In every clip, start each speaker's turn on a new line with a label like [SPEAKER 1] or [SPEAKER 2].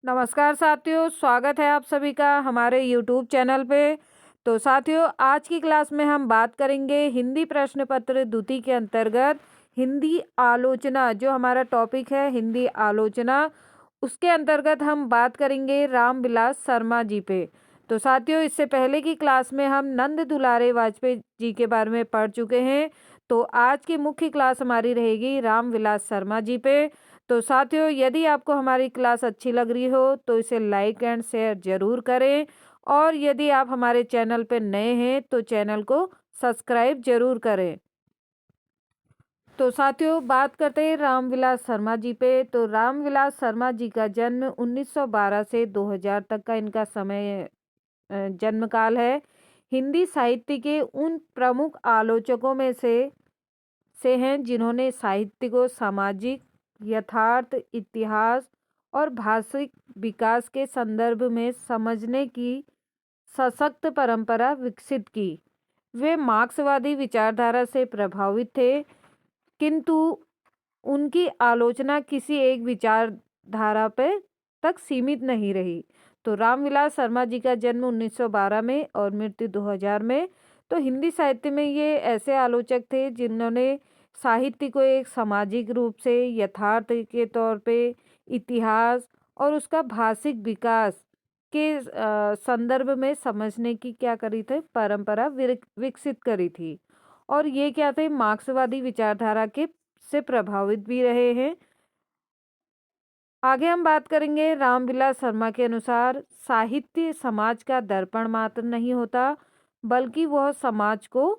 [SPEAKER 1] नमस्कार साथियों, स्वागत है आप सभी का हमारे यूट्यूब चैनल पे। तो साथियों, आज की क्लास में हम बात करेंगे हिंदी प्रश्न पत्र द्वितीय के अंतर्गत हिंदी आलोचना। जो हमारा टॉपिक है हिंदी आलोचना, उसके अंतर्गत हम बात करेंगे रामविलास शर्मा जी पे। तो साथियों, इससे पहले की क्लास में हम नंद दुलारे वाजपेयी जी के बारे में पढ़ चुके हैं। तो आज की मुख्य क्लास हमारी रहेगी रामविलास शर्मा जी पे। तो साथियों, यदि आपको हमारी क्लास अच्छी लग रही हो तो इसे लाइक एंड शेयर ज़रूर करें, और यदि आप हमारे चैनल पर नए हैं तो चैनल को सब्सक्राइब ज़रूर करें। तो साथियों, बात करते हैं रामविलास शर्मा जी पे। तो रामविलास शर्मा जी का जन्म 1912 से 2000 तक का इनका समय जन्म काल है। हिंदी साहित्य के उन प्रमुख आलोचकों में से हैं जिन्होंने साहित्य को सामाजिक यथार्थ, इतिहास और भाषिक विकास के संदर्भ में समझने की सशक्त परंपरा विकसित की। वे मार्क्सवादी विचारधारा से प्रभावित थे, किंतु उनकी आलोचना किसी एक विचारधारा पे तक सीमित नहीं रही। तो रामविलास शर्मा जी का जन्म 1912 में और मृत्यु 2000 में। तो हिंदी साहित्य में ये ऐसे आलोचक थे जिन्होंने साहित्य को एक सामाजिक रूप से यथार्थ के तौर पे, इतिहास और उसका भाषिक विकास के संदर्भ में समझने की क्या करी थे, परंपरा विकसित करी थी। और ये क्या थे, मार्क्सवादी विचारधारा के से प्रभावित भी रहे हैं। आगे हम बात करेंगे रामविलास शर्मा के अनुसार साहित्य समाज का दर्पण मात्र नहीं होता, बल्कि वह समाज को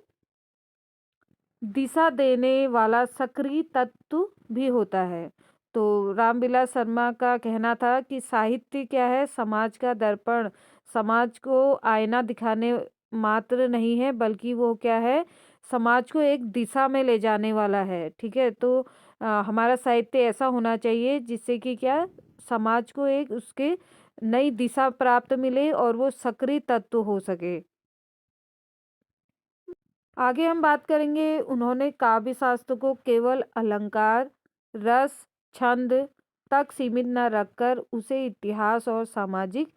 [SPEAKER 1] दिशा देने वाला सक्रिय तत्व भी होता है। तो रामविलास शर्मा का कहना था कि साहित्य क्या है, समाज का दर्पण, समाज को आईना दिखाने मात्र नहीं है, बल्कि वो क्या है, समाज को एक दिशा में ले जाने वाला है। ठीक है, तो हमारा साहित्य ऐसा होना चाहिए जिससे कि क्या, समाज को एक उसके नई दिशा प्राप्त मिले और वो सक्रिय तत्व हो सके। आगे हम बात करेंगे, उन्होंने काव्य शास्त्र को केवल अलंकार, रस, छंद तक सीमित न रखकर उसे इतिहास और सामाजिक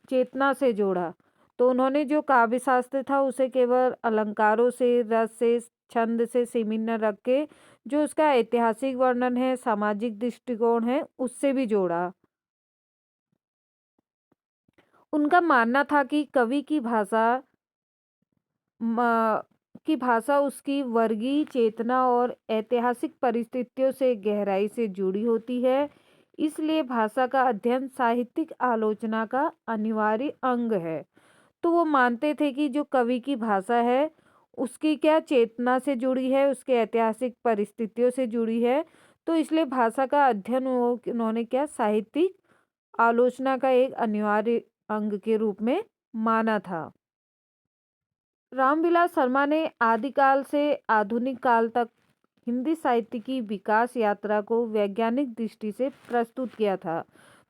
[SPEAKER 1] चेतना से जोड़ा। तो उन्होंने जो काव्य शास्त्र था उसे केवल अलंकारों से, रस से, छंद से सीमित न रख के जो उसका ऐतिहासिक वर्णन है, सामाजिक दृष्टिकोण है, उससे भी जोड़ा। उनका मानना था कि कवि की भाषा उसकी वर्गीय चेतना और ऐतिहासिक परिस्थितियों से गहराई से जुड़ी होती है। इसलिए भाषा का अध्ययन साहित्यिक आलोचना का अनिवार्य अंग है। तो वो मानते थे कि जो कवि की भाषा है उसकी क्या चेतना से जुड़ी है, उसके ऐतिहासिक परिस्थितियों से जुड़ी है। तो इसलिए भाषा का अध्ययन उन्होंने क्या, साहित्यिक आलोचना का एक अनिवार्य अंग के रूप में माना था। रामविलास शर्मा ने आदिकाल से आधुनिक काल तक हिंदी साहित्य की विकास यात्रा को वैज्ञानिक दृष्टि से प्रस्तुत किया था।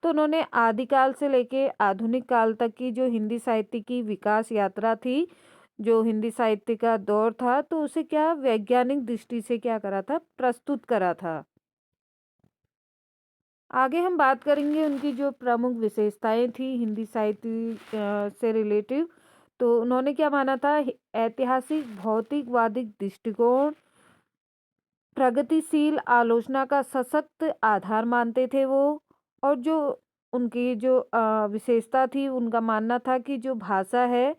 [SPEAKER 1] तो उन्होंने आदिकाल से लेके आधुनिक काल तक की जो हिंदी साहित्य की विकास यात्रा थी, जो हिंदी साहित्य का दौर था, तो उसे क्या वैज्ञानिक दृष्टि से क्या करा था, प्रस्तुत करा था। आगे हम बात करेंगे उनकी जो प्रमुख विशेषताएं थी हिंदी साहित्य से रिलेटिव। तो उन्होंने क्या माना था, ऐतिहासिक भौतिकवादी दृष्टिकोण, प्रगतिशील आलोचना का सशक्त आधार मानते थे वो। और जो उनकी जो विशेषता थी, उनका मानना था कि जो भाषा है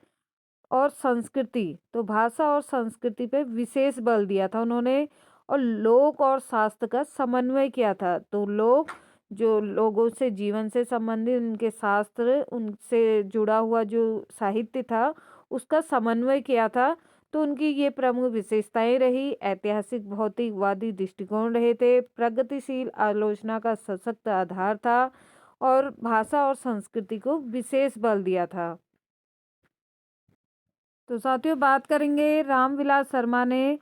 [SPEAKER 1] और संस्कृति, तो भाषा और संस्कृति पे विशेष बल दिया था उन्होंने। और लोक और शास्त्र का समन्वय किया था। तो लोक, जो लोगों से, जीवन से संबंधित उनके शास्त्र, उनसे जुड़ा हुआ जो साहित्य था, उसका समन्वय किया था। तो उनकी ये प्रमुख विशेषताएं रही। ऐतिहासिक भौतिकवादी दृष्टिकोण रहे थे, प्रगतिशील आलोचना का सशक्त आधार था, और भाषा और संस्कृति को विशेष बल दिया था। तो साथियों, बात करेंगे रामविलास शर्मा ने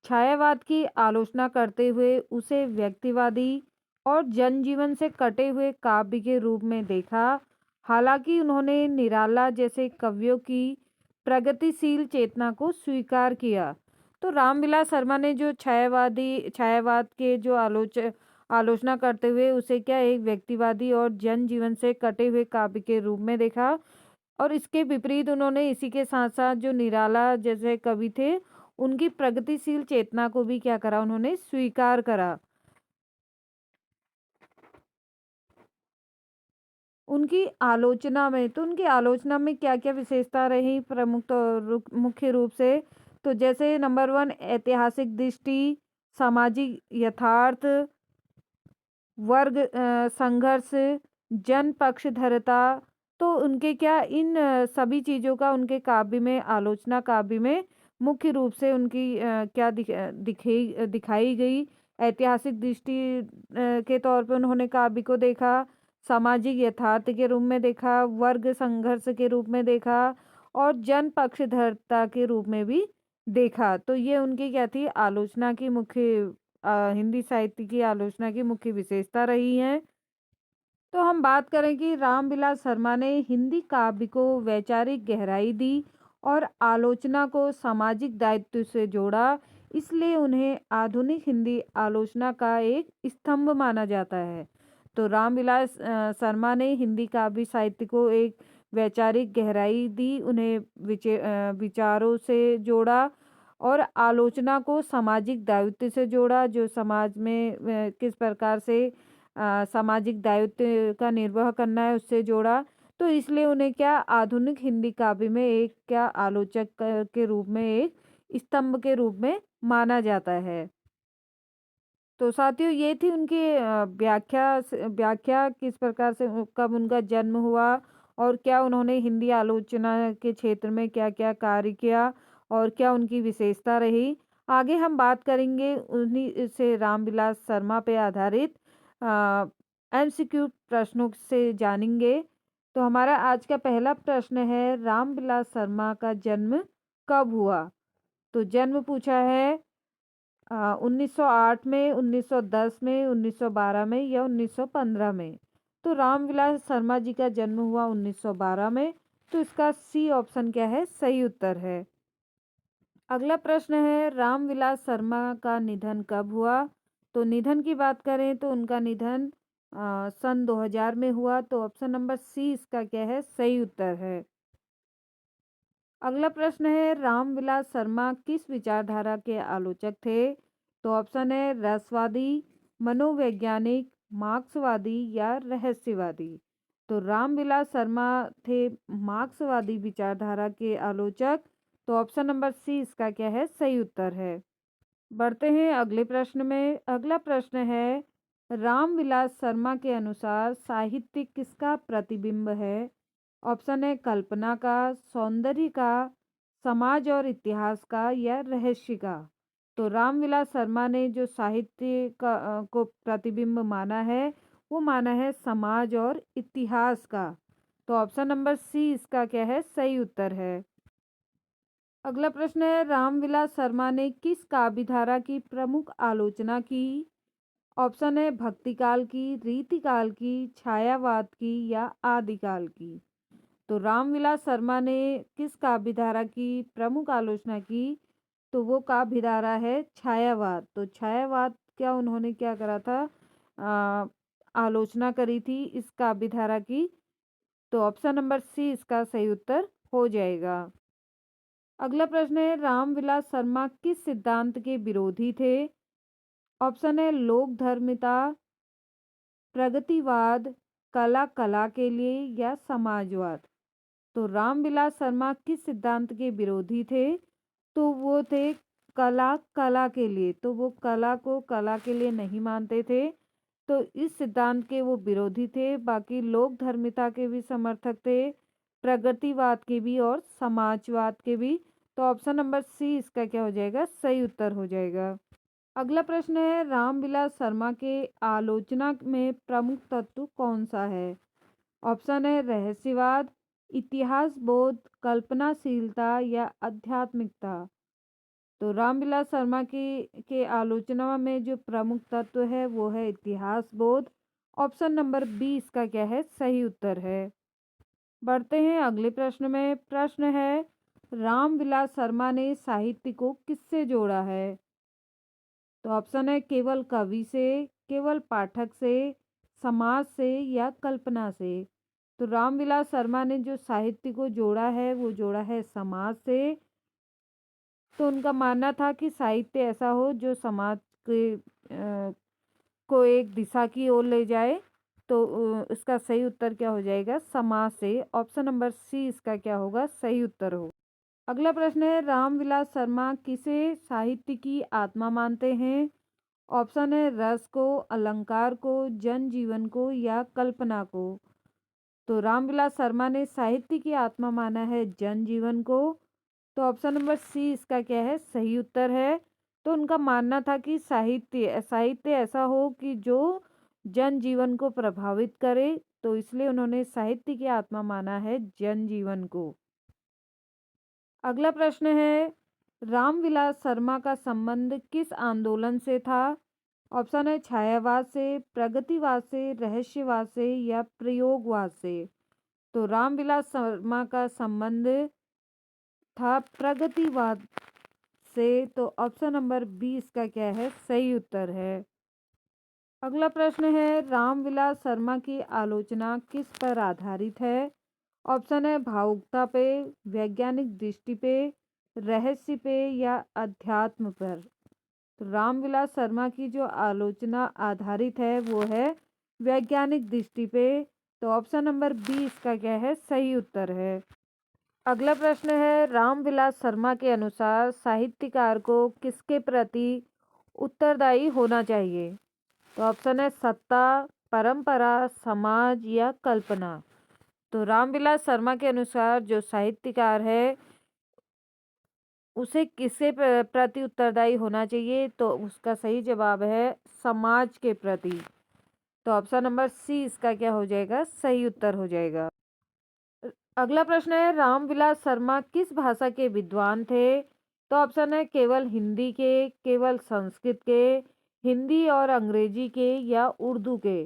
[SPEAKER 1] छायावाद की आलोचना करते हुए उसे व्यक्तिवादी और जनजीवन से कटे हुए काव्य के रूप में देखा। हालांकि उन्होंने निराला जैसे कवियों की प्रगतिशील चेतना को स्वीकार किया। तो रामविलास शर्मा ने जो छायावाद के जो आलोचना करते हुए उसे क्या एक व्यक्तिवादी और जनजीवन से कटे हुए काव्य के रूप में देखा। और इसके विपरीत उन्होंने इसी के साथ-साथ जो निराला जैसे कवि थे, उनकी प्रगतिशील चेतना को भी क्या करा, उन्होंने स्वीकार करा। उनकी आलोचना में क्या-क्या विशेषता रही प्रमुख मुख्य रूप से, तो जैसे नंबर 1 ऐतिहासिक दृष्टि, सामाजिक यथार्थ, वर्ग संघर्ष, जन पक्षधरता। तो उनके क्या इन सभी चीज़ों का उनके काव्य में, आलोचना काव्य में मुख्य रूप से उनकी क्या दिखाई गई। ऐतिहासिक दृष्टि के तौर पे उन्होंने काव्य को देखा, सामाजिक यथार्थ के रूप में देखा, वर्ग संघर्ष के रूप में देखा और जन पक्षधरता के रूप में भी देखा। तो ये उनकी क्या थी, आलोचना की मुख्य हिंदी साहित्य की आलोचना की मुख्य विशेषता रही है। तो हम बात करें कि रामविलास शर्मा ने हिंदी काव्य को वैचारिक गहराई दी और आलोचना को सामाजिक दायित्व से जोड़ा, इसलिए उन्हें आधुनिक हिंदी आलोचना का एक स्तंभ माना जाता है। तो रामविलास शर्मा ने हिंदी काव्य साहित्य को एक वैचारिक गहराई दी, उन्हें विचारों से जोड़ा और आलोचना को सामाजिक दायित्व से जोड़ा, जो समाज में किस प्रकार से सामाजिक दायित्व का निर्वाह करना है उससे जोड़ा। तो इसलिए उन्हें क्या आधुनिक हिंदी काव्य में एक क्या आलोचक के रूप में, एक स्तंभ के रूप में माना जाता है। तो साथियों ये थी उनकी व्याख्या किस प्रकार से कब उनका जन्म हुआ और क्या उन्होंने हिंदी आलोचना के क्षेत्र में क्या-क्या कार्य किया और क्या उनकी विशेषता रही। आगे हम बात करेंगे उन्हीं से रामविलास शर्मा पे आधारित एमसीक्यू प्रश्नों से जानेंगे। तो हमारा आज का पहला प्रश्न है, रामविलास शर्मा का जन्म कब हुआ? तो जन्म पूछा है 1908 में, 1910 में, 1912 में या 1915 में। तो रामविलास शर्मा जी का जन्म हुआ 1912 में। तो इसका सी ऑप्शन क्या है, सही उत्तर है। अगला प्रश्न है, रामविलास शर्मा का निधन कब हुआ? तो निधन की बात करें तो उनका निधन सन 2000 में हुआ। तो ऑप्शन नंबर सी इसका क्या है, सही उत्तर है। अगला प्रश्न है, रामविलास शर्मा किस विचारधारा के आलोचक थे? तो ऑप्शन है रसवादी, मनोवैज्ञानिक, मार्क्सवादी या रहस्यवादी। तो रामविलास शर्मा थे मार्क्सवादी विचारधारा के आलोचक। तो ऑप्शन नंबर सी इसका क्या है, सही उत्तर है। बढ़ते हैं अगले प्रश्न में। अगला प्रश्न है, रामविलास शर्मा के अनुसार साहित्य किसका प्रतिबिंब है? ऑप्शन है कल्पना का, सौंदर्य का, समाज और इतिहास का या रहस्य का। तो रामविलास शर्मा ने जो साहित्य को प्रतिबिंब माना है, वो माना है समाज और इतिहास का। तो ऑप्शन नंबर सी इसका क्या है, सही उत्तर है। अगला प्रश्न है, रामविलास शर्मा ने किस काव्य धारा की प्रमुख आलोचना की? ऑप्शन है भक्तिकाल की, रीतिकाल की, छायावाद की या आदिकाल की। तो रामविलास शर्मा ने किस काव्य धारा की प्रमुख आलोचना की? तो वो काव्य धारा है छायावाद। तो छायावाद क्या उन्होंने क्या करा था, आ, आलोचना करी थी इस काव्य धारा की। तो ऑप्शन नंबर सी इसका सही उत्तर हो जाएगा। अगला प्रश्न है, रामविलास शर्मा किस सिद्धांत के विरोधी थे? ऑप्शन है लोक धर्मिता, प्रगतिवाद, कला कला के लिए या समाजवाद। तो रामविलास शर्मा किस सिद्धांत के विरोधी थे? तो वो थे कला कला के लिए। तो वो कला को कला के लिए नहीं मानते थे, तो इस सिद्धांत के वो विरोधी थे। बाकी लोक धर्मिता के भी समर्थक थे, प्रगतिवाद के भी और समाजवाद के भी। तो ऑप्शन नंबर सी इसका क्या हो जाएगा, सही उत्तर हो जाएगा। अगला प्रश्न है, रामविलास शर्मा के आलोचना में प्रमुख तत्व कौन सा है? ऑप्शन है रहस्यवाद, इतिहास बोध, कल्पनाशीलता या आध्यात्मिकता। तो रामविलास शर्मा के आलोचना में जो प्रमुख तत्व है वो है इतिहास बोध। ऑप्शन नंबर बी इसका क्या है, सही उत्तर है। बढ़ते हैं अगले प्रश्न में। प्रश्न है, रामविलास शर्मा ने साहित्य को किससे जोड़ा है? तो ऑप्शन है केवल कवि से, केवल पाठक से, समाज से या कल्पना से? तो रामविलास शर्मा ने जो साहित्य को जोड़ा है वो जोड़ा है समाज से। तो उनका मानना था कि साहित्य ऐसा हो जो समाज के को एक दिशा की ओर ले जाए। तो इसका सही उत्तर क्या हो जाएगा? समाज से। ऑप्शन नंबर सी इसका क्या होगा? सही उत्तर होगा। अगला प्रश्न है, रामविलास शर्मा किसे साहित्य की आत्मा मानते हैं? ऑप्शन है रस को, अलंकार को, जनजीवन को या कल्पना को। तो रामविलास शर्मा ने साहित्य की आत्मा माना है जनजीवन को। तो ऑप्शन नंबर सी इसका क्या है? सही उत्तर है। तो उनका मानना था कि साहित्य साहित्य ऐसा हो कि जो जनजीवन को प्रभावित करे, तो इसलिए उन्होंने साहित्य की आत्मा माना है जनजीवन को। अगला प्रश्न है, रामविलास शर्मा का संबंध किस आंदोलन से था? ऑप्शन है छायावाद से, प्रगतिवाद से, रहस्यवाद से या प्रयोगवाद से। तो रामविलास शर्मा का संबंध था प्रगतिवाद से। तो ऑप्शन नंबर बी इसका क्या है? सही उत्तर है। अगला प्रश्न है, रामविलास शर्मा की आलोचना किस पर आधारित है? ऑप्शन है भावुकता पे, वैज्ञानिक दृष्टि पे, रहस्य पे या अध्यात्म पर। तो रामविलास शर्मा की जो आलोचना आधारित है वो है वैज्ञानिक दृष्टि पे। तो ऑप्शन नंबर बी इसका क्या है? सही उत्तर है। अगला प्रश्न है, रामविलास शर्मा के अनुसार साहित्यकार को किसके प्रति उत्तरदायी होना चाहिए? तो ऑप्शन है सत्ता, परंपरा, समाज या कल्पना। तो रामविलास शर्मा के अनुसार जो साहित्यकार है उसे किसके प्रति उत्तरदायी होना चाहिए? तो उसका सही जवाब है समाज के प्रति। तो ऑप्शन नंबर सी इसका क्या हो जाएगा? सही उत्तर हो जाएगा। अगला प्रश्न है, रामविलास शर्मा किस भाषा के विद्वान थे? तो ऑप्शन है केवल हिंदी के, केवल संस्कृत के, हिंदी और अंग्रेजी के या उर्दू के।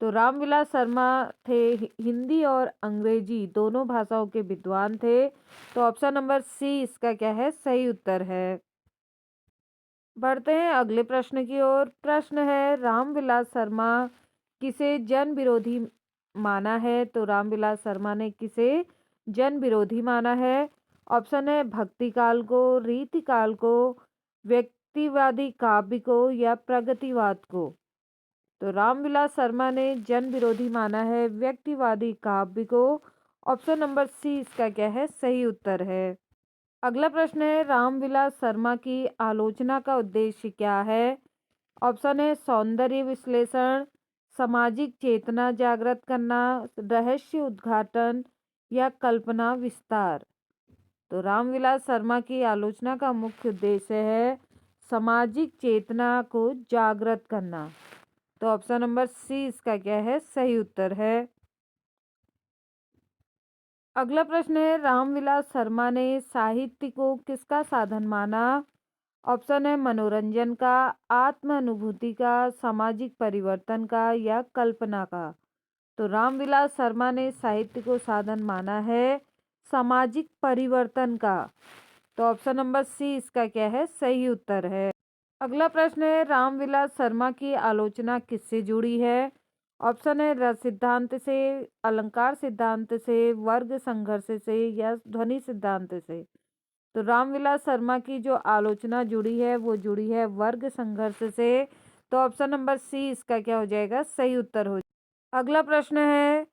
[SPEAKER 1] तो रामविलास शर्मा थे हिंदी और अंग्रेजी दोनों भाषाओं के विद्वान थे। तो ऑप्शन नंबर सी इसका क्या है? सही उत्तर है। बढ़ते हैं अगले प्रश्न की ओर। प्रश्न है, रामविलास शर्मा किसे जन विरोधी माना है? तो रामविलास शर्मा ने किसे जन विरोधी माना है? ऑप्शन है भक्ति काल को, रीति काल को, व्यक्तिवादी काव्य को या प्रगतिवाद को। तो रामविलास शर्मा ने जन विरोधी माना है व्यक्तिवादी काव्य को। ऑप्शन नंबर सी इसका क्या है? सही उत्तर है। अगला प्रश्न है, रामविलास शर्मा की आलोचना का उद्देश्य क्या है? ऑप्शन है सौंदर्य विश्लेषण, सामाजिक चेतना जागृत करना, रहस्य उद्घाटन या कल्पना विस्तार। तो रामविलास शर्मा की आलोचना का मुख्य उद्देश्य है सामाजिक चेतना को जागृत करना। तो ऑप्शन नंबर सी इसका क्या है? सही उत्तर है। अगला प्रश्न है, रामविलास शर्मा ने साहित्य को किसका साधन माना? ऑप्शन है मनोरंजन का, आत्म अनुभूति का, सामाजिक परिवर्तन का या कल्पना का। तो रामविलास शर्मा ने साहित्य को साधन माना है सामाजिक परिवर्तन का। तो ऑप्शन नंबर सी इसका क्या है? सही उत्तर है। अगला प्रश्न है, रामविलास शर्मा की आलोचना किससे जुड़ी है? ऑप्शन है रस सिद्धांत से, अलंकार सिद्धांत से, वर्ग संघर्ष से या ध्वनि सिद्धांत से। तो रामविलास शर्मा की जो आलोचना जुड़ी है वो जुड़ी है वर्ग संघर्ष से। तो ऑप्शन नंबर सी इसका क्या हो जाएगा? सही उत्तर हो जाएगा। अगला प्रश्न है,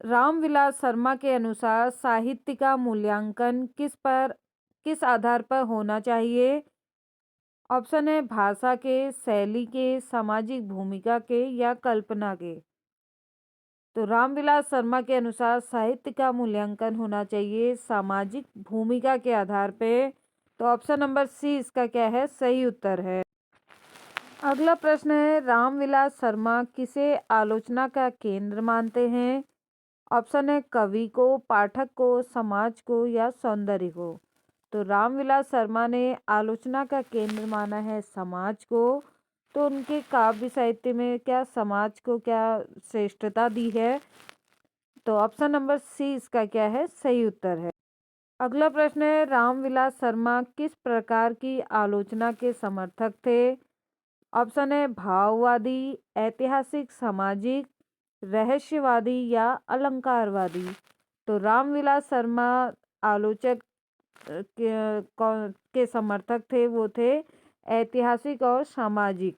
[SPEAKER 1] रामविलास शर्मा के अनुसार साहित्य का मूल्यांकन किस आधार पर होना चाहिए? ऑप्शन है भाषा के, शैली के, सामाजिक भूमिका के या कल्पना के। तो रामविलास शर्मा के अनुसार साहित्य का मूल्यांकन होना चाहिए सामाजिक भूमिका के आधार पे। तो ऑप्शन नंबर सी इसका क्या है? सही उत्तर है। अगला प्रश्न है, रामविलास शर्मा किसे आलोचना का केंद्र मानते हैं? ऑप्शन है कवि को, पाठक को, समाज को या सौंदर्य को। तो रामविलास शर्मा ने आलोचना का केंद्र माना है समाज को। तो उनके काव्य साहित्य में क्या समाज को क्या श्रेष्ठता दी है? तो ऑप्शन नंबर सी इसका क्या है? सही उत्तर है। अगला प्रश्न है, रामविलास शर्मा किस प्रकार की आलोचना के समर्थक थे? ऑप्शन है भाववादी, ऐतिहासिक, सामाजिक, रहस्यवादी या अलंकारवादी। तो रामविलास शर्मा आलोचक के समर्थक थे, वो थे ऐतिहासिक और सामाजिक।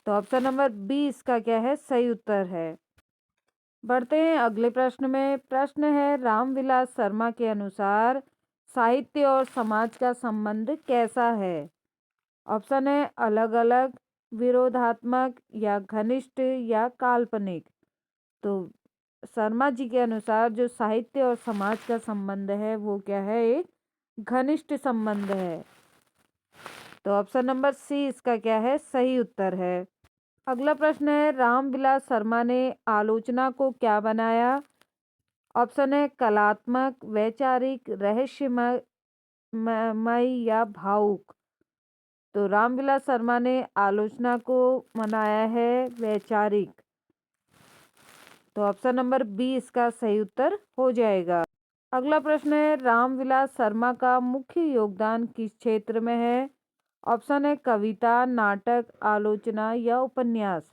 [SPEAKER 1] तो ऑप्शन नंबर बी इसका क्या है, सही उत्तर है। बढ़ते हैं अगले प्रश्न में। प्रश्न है रामविलास शर्मा के अनुसार साहित्य और समाज का संबंध कैसा है। ऑप्शन है अलग अलग, विरोधात्मक या घनिष्ठ या काल्पनिक। तो शर्मा जी के अनुसार जो साहित्य और समाज का संबंध है वो क्या है, एक घनिष्ठ संबंध है। तो ऑप्शन नंबर सी इसका क्या है, सही उत्तर है। अगला प्रश्न है रामविलास शर्मा ने आलोचना को क्या बनाया। ऑप्शन है कलात्मक, वैचारिक, रहस्यमय या भावुक। तो रामविलास शर्मा ने आलोचना को बनाया है वैचारिक। तो ऑप्शन नंबर बी इसका सही उत्तर हो जाएगा। अगला प्रश्न है रामविलास शर्मा का मुख्य योगदान किस क्षेत्र में है। ऑप्शन है कविता, नाटक, आलोचना या उपन्यास।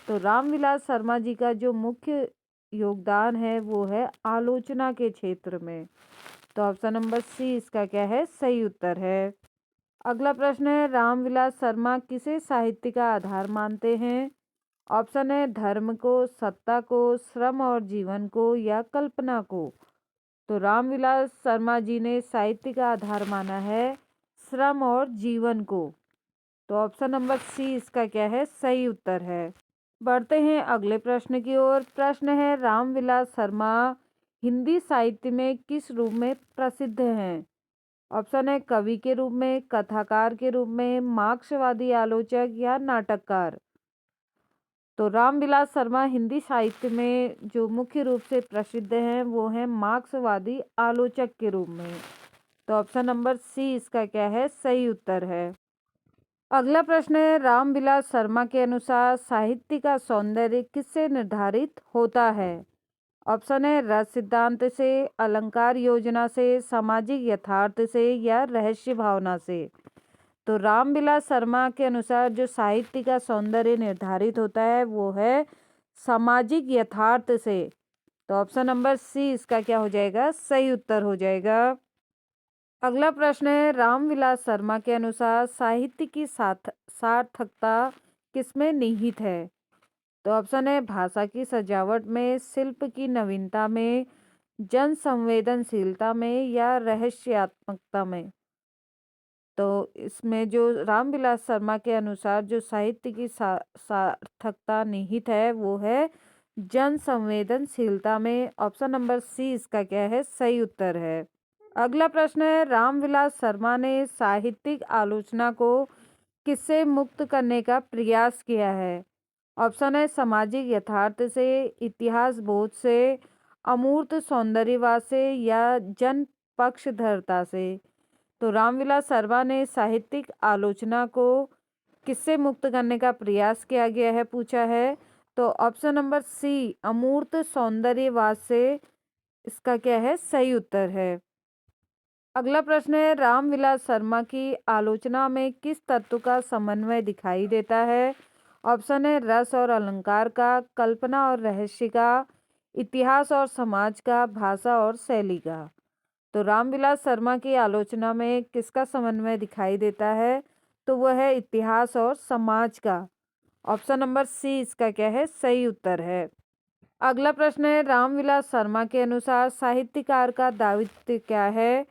[SPEAKER 1] तो रामविलास शर्मा जी का जो मुख्य योगदान है वो है आलोचना के क्षेत्र में। तो ऑप्शन नंबर सी इसका क्या है, सही उत्तर है। अगला प्रश्न है रामविलास शर्मा किसे साहित्य का आधार मानते हैं। ऑप्शन है धर्म को, सत्ता को, श्रम और जीवन को या कल्पना को। तो रामविलास शर्मा जी ने साहित्य का आधार माना है श्रम और जीवन को। तो ऑप्शन नंबर सी इसका क्या है, सही उत्तर है। बढ़ते हैं अगले प्रश्न की ओर। प्रश्न है रामविलास शर्मा हिंदी साहित्य में किस रूप में प्रसिद्ध हैं। ऑप्शन है कवि के रूप में, कथाकार के रूप में, मार्क्सवादी आलोचक या नाटककार। तो रामविलास शर्मा हिंदी साहित्य में जो मुख्य रूप से प्रसिद्ध हैं वो हैं मार्क्सवादी आलोचक के रूप में। तो ऑप्शन नंबर सी इसका क्या है, सही उत्तर है। अगला प्रश्न है रामविलास शर्मा के अनुसार साहित्य का सौंदर्य किससे निर्धारित होता है। ऑप्शन है रस सिद्धांत से, अलंकार योजना से, सामाजिक यथार्थ से या रहस्य भावना से। तो रामविलास शर्मा के अनुसार जो साहित्य का सौंदर्य निर्धारित होता है वो है सामाजिक यथार्थ से। तो ऑप्शन नंबर सी इसका क्या हो जाएगा, सही उत्तर हो जाएगा। अगला प्रश्न है रामविलास शर्मा के अनुसार साहित्य की सार्थकता किसमें निहित है। तो ऑप्शन है भाषा की सजावट में, शिल्प की नवीनता में, जन संवेदनशीलता में या रहस्यात्मकता में। तो इसमें जो रामविलास शर्मा के अनुसार जो साहित्य की सार्थकता निहित है वो है जन संवेदनशीलता में। ऑप्शन नंबर सी इसका क्या है, सही उत्तर है। अगला प्रश्न है रामविलास शर्मा ने साहित्यिक आलोचना को किससे मुक्त करने का प्रयास किया है। ऑप्शन है सामाजिक यथार्थ से, इतिहास बोध से, अमूर्त सौंदर्यवाद से या जन पक्षधरता से। तो रामविलास शर्मा ने साहित्यिक आलोचना को किससे मुक्त करने का प्रयास किया गया है पूछा है। तो ऑप्शन नंबर सी अमूर्त सौंदर्यवाद से इसका क्या है, सही उत्तर है। अगला प्रश्न है रामविलास शर्मा की आलोचना में किस तत्व का समन्वय दिखाई देता है। ऑप्शन है रस और अलंकार का, कल्पना और रहस्य का, इतिहास और समाज का, भाषा और शैली का। तो रामविलास शर्मा की आलोचना में किसका समन्वय दिखाई देता है, तो वह है इतिहास और समाज का। ऑप्शन नंबर सी इसका क्या है, सही उत्तर है। अगला प्रश्न है रामविलास शर्मा के अनुसार साहित्यकार का दायित्व क्या है।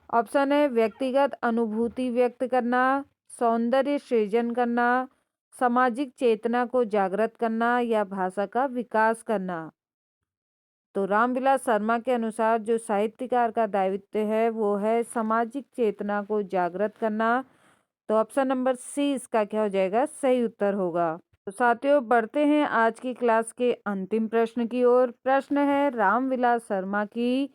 [SPEAKER 1] ऑप्शन है व्यक्तिगत अनुभूति व्यक्त करना, सौंदर्य सृजन करना, सामाजिक चेतना को जागृत करना या भाषा का विकास करना। तो रामविलास शर्मा के अनुसार जो साहित्यकार का दायित्व है वो है सामाजिक चेतना को जागृत करना। तो ऑप्शन नंबर सी इसका क्या हो जाएगा, सही उत्तर होगा। तो साथियों बढ़ते हैं आज की क्लास के अंतिम प्रश्न की ओर। प्रश्न है रामविलास शर्मा की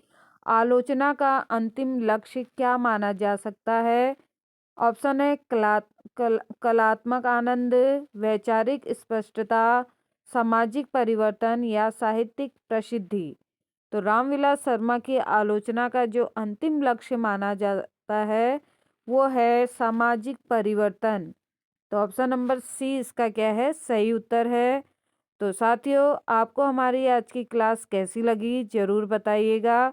[SPEAKER 1] आलोचना का अंतिम लक्ष्य क्या माना जा सकता है। ऑप्शन है कलात्मक आनंद, वैचारिक स्पष्टता, सामाजिक परिवर्तन या साहित्यिक प्रसिद्धि। तो रामविलास शर्मा की आलोचना का जो अंतिम लक्ष्य माना जाता है वो है सामाजिक परिवर्तन। तो ऑप्शन नंबर सी इसका क्या है, सही उत्तर है। तो साथियों, आपको हमारी आज की क्लास कैसी लगी ज़रूर बताइएगा,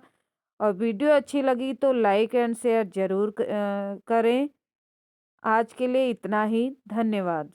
[SPEAKER 1] और वीडियो अच्छी लगी तो लाइक एंड शेयर ज़रूर करें। आज के लिए इतना ही, धन्यवाद।